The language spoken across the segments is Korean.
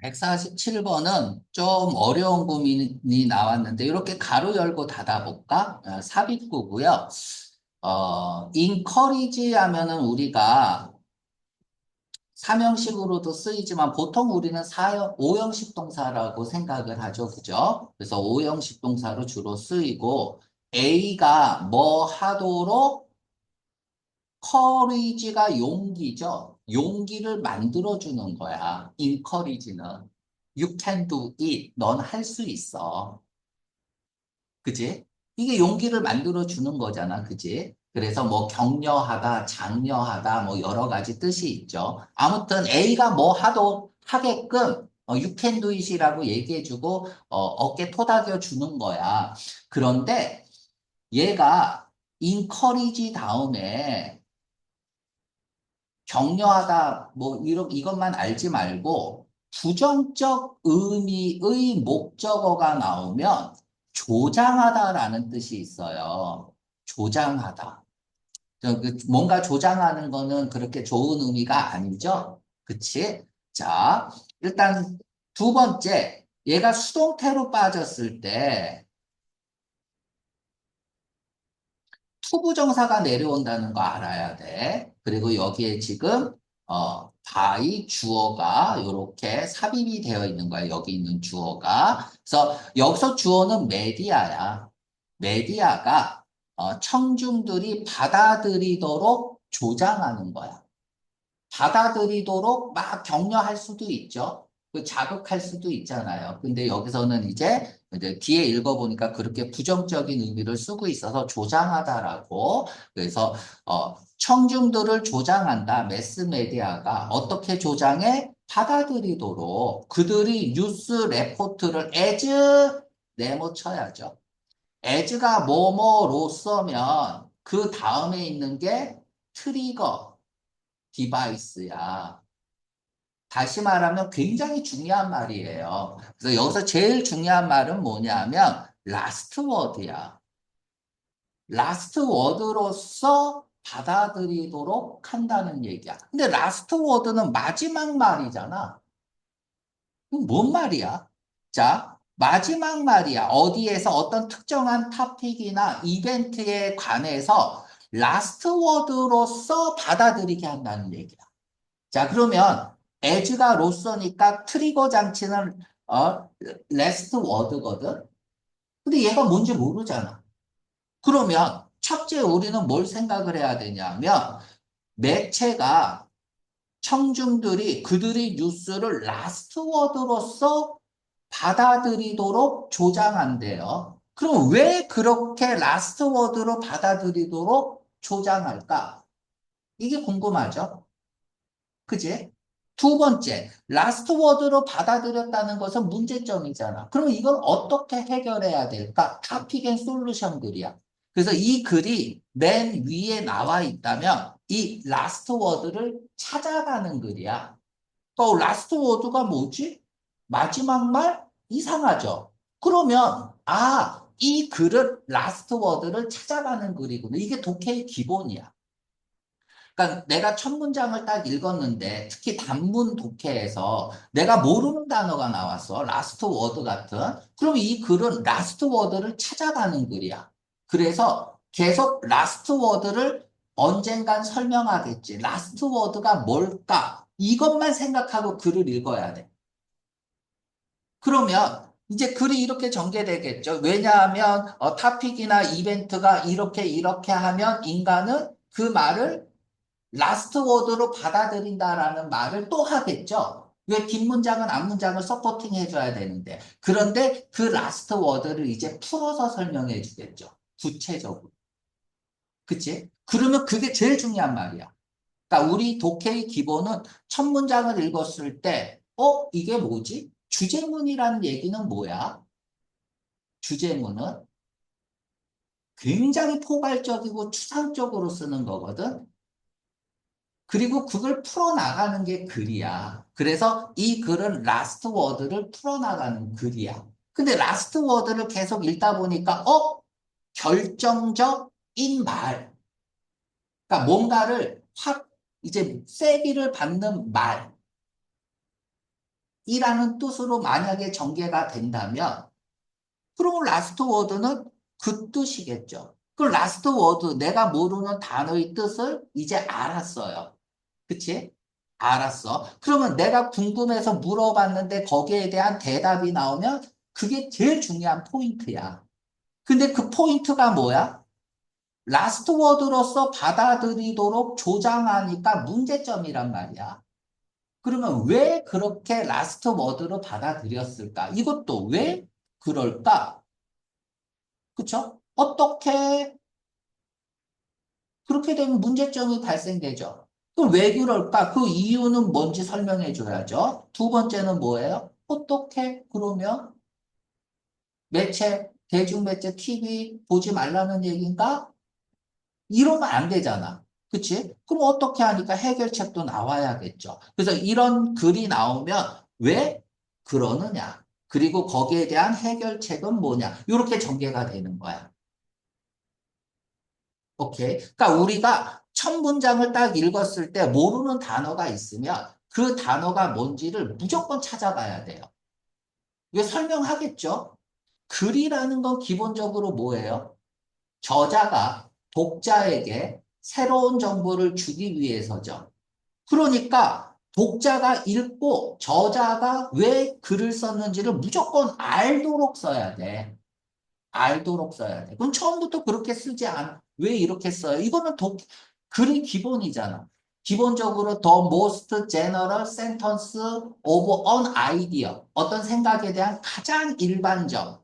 147번은 좀 어려운 고민이 나왔는데 이렇게 가로 열고 닫아볼까? 삽입구고요. encourage 하면은 우리가 삼형식으로도 쓰이지만 보통 우리는 오형식 동사라고 생각을 하죠. 그죠? 그래서 오형식 동사로 주로 쓰이고 A가 뭐 하도록 courage가 용기죠. 용기를 만들어주는 거야. encourage는. You can do it. 넌 할 수 있어. 그지? 이게 용기를 만들어주는 거잖아. 그지? 그래서 뭐 격려하다, 장려하다, 뭐 여러 가지 뜻이 있죠. 아무튼 A가 뭐 하게끔 you can do it이라고 얘기해주고 어깨 토닥여 주는 거야. 그런데 얘가 encourage 다음에 격려하다 뭐 이것만 알지 말고 부정적 의미의 목적어가 나오면 조장하다라는 뜻이 있어요. 조장하다. 뭔가 조장하는 거는 그렇게 좋은 의미가 아니죠. 그치? 자, 일단 두 번째, 얘가 수동태로 빠졌을 때 투부정사가 내려온다는 거 알아야 돼. 그리고 여기에 지금 by 주어가 이렇게 삽입이 되어 있는 거야. 여기 있는 주어가. 그래서 여기서 주어는 메디아야. 메디아가 청중들이 받아들이도록 조장하는 거야. 받아들이도록 막 격려할 수도 있죠. 그 자극할 수도 있잖아요. 근데 여기서는 이제 뒤에 읽어보니까 그렇게 부정적인 의미를 쓰고 있어서 조장하다라고. 그래서 청중들을 조장한다. 매스메디아가 어떻게 조장해? 받아들이도록 그들이 뉴스 레포트를 as 네모 쳐야죠. as가 뭐뭐로서면 그 다음에 있는 게 트리거 디바이스야. 다시 말하면 굉장히 중요한 말이에요. 그래서 여기서 제일 중요한 말은 뭐냐면 라스트 워드야. 라스트 워드로서 받아들이도록 한다는 얘기야. 근데 라스트 워드는 마지막 말이잖아. 그럼 뭔 말이야? 자, 마지막 말이야. 어디에서 어떤 특정한 토픽이나 이벤트에 관해서 라스트 워드로서 받아들이게 한다는 얘기야. 자, 그러면 as가 로서니까 트리거 장치는 last word거든. 근데 얘가 뭔지 모르잖아. 그러면 첫째 우리는 뭘 생각을 해야 되냐면 매체가 청중들이 그들의 뉴스를 라스트 워드로서 받아들이도록 조장한대요. 그럼 왜 그렇게 라스트 워드로 받아들이도록 조장할까? 이게 궁금하죠? 그지? 두 번째, 라스트 워드로 받아들였다는 것은 문제점이잖아. 그럼 이걸 어떻게 해결해야 될까? 토픽 앤 솔루션 글이야. 그래서 이 글이 맨 위에 나와 있다면 이 라스트 워드를 찾아가는 글이야. 또 라스트 워드가 뭐지? 마지막 말? 이상하죠? 그러면 이 글은 라스트 워드를 찾아가는 글이구나. 이게 독해의 기본이야. 그러니까 내가 첫 문장을 딱 읽었는데 특히 단문 독해에서 내가 모르는 단어가 나왔어. 라스트 워드 같은. 그럼 이 글은 라스트 워드를 찾아가는 글이야. 그래서 계속 라스트 워드를 언젠간 설명하겠지. 라스트 워드가 뭘까? 이것만 생각하고 글을 읽어야 돼. 그러면 이제 글이 이렇게 전개되겠죠. 왜냐하면 토픽이나 이벤트가 이렇게 하면 인간은 그 말을 라스트 워드로 받아들인다라는 말을 또 하겠죠. 왜 뒷문장은 앞문장을 서포팅 해줘야 되는데. 그런데 그 라스트 워드를 이제 풀어서 설명해 주겠죠. 구체적으로. 그치? 그러면 그게 제일 중요한 말이야. 그러니까 우리 독해의 기본은 첫 문장을 읽었을 때, 이게 뭐지? 주제문이라는 얘기는 뭐야? 주제문은 굉장히 포괄적이고 추상적으로 쓰는 거거든. 그리고 그걸 풀어나가는 게 글이야. 그래서 이 글은 라스트 워드를 풀어나가는 글이야. 근데 라스트 워드를 계속 읽다 보니까, 결정적인 말. 그러니까 뭔가를 확 이제 세기를 받는 말. 이라는 뜻으로 만약에 전개가 된다면, 그럼 라스트 워드는 그 뜻이겠죠. 그 라스트 워드, 내가 모르는 단어의 뜻을 이제 알았어요. 그치? 알았어. 그러면 내가 궁금해서 물어봤는데 거기에 대한 대답이 나오면 그게 제일 중요한 포인트야. 근데 그 포인트가 뭐야? 라스트 워드로서 받아들이도록 조장하니까 문제점이란 말이야. 그러면 왜 그렇게 라스트 워드로 받아들였을까? 이것도 왜 그럴까? 그쵸? 어떻게 그렇게 되면 문제점이 발생되죠. 그럼 왜 그럴까? 그 이유는 뭔지 설명해 줘야죠. 두 번째는 뭐예요? 어떻게 그러면 매체, 대중매체, TV 보지 말라는 얘기인가? 이러면 안 되잖아. 그치? 그럼 어떻게 하니까 해결책도 나와야겠죠. 그래서 이런 글이 나오면 왜 그러느냐? 그리고 거기에 대한 해결책은 뭐냐? 이렇게 전개가 되는 거야. 오케이. 그러니까 우리가 첫 문장을 딱 읽었을 때 모르는 단어가 있으면 그 단어가 뭔지를 무조건 찾아봐야 돼요. 왜 설명하겠죠? 글이라는 건 기본적으로 뭐예요? 저자가 독자에게 새로운 정보를 주기 위해서죠. 그러니까 독자가 읽고 저자가 왜 글을 썼는지를 무조건 알도록 써야 돼. 알도록 써야 돼. 그럼 처음부터 그렇게 쓰지 않아. 왜 이렇게 써요? 이거는 글이 기본이잖아. 기본적으로 the most general sentence of an idea. 어떤 생각에 대한 가장 일반적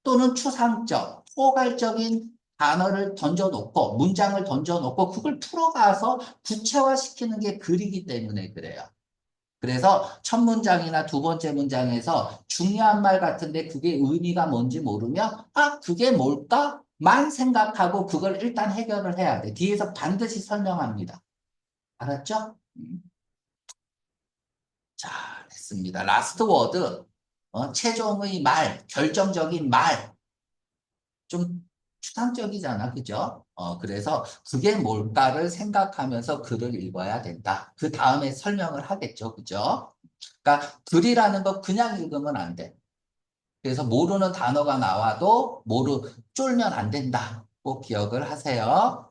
또는 추상적, 포괄적인 단어를 던져놓고, 문장을 던져놓고, 그걸 풀어가서 구체화시키는 게 글이기 때문에 그래요. 그래서 첫 문장이나 두 번째 문장에서 중요한 말 같은데 그게 의미가 뭔지 모르면 아, 그게 뭘까? 만 생각하고 그걸 일단 해결을 해야 돼. 뒤에서 반드시 설명합니다. 알았죠? 자, 됐습니다. 라스트 워드. 최종의 말, 결정적인 말. 좀 추상적이잖아. 그죠? 그래서 그게 뭘까를 생각하면서 글을 읽어야 된다. 그 다음에 설명을 하겠죠. 그죠? 그러니까 글이라는 거 그냥 읽으면 안 돼. 그래서 모르는 단어가 나와도 쫄면 안 된다. 꼭 기억을 하세요.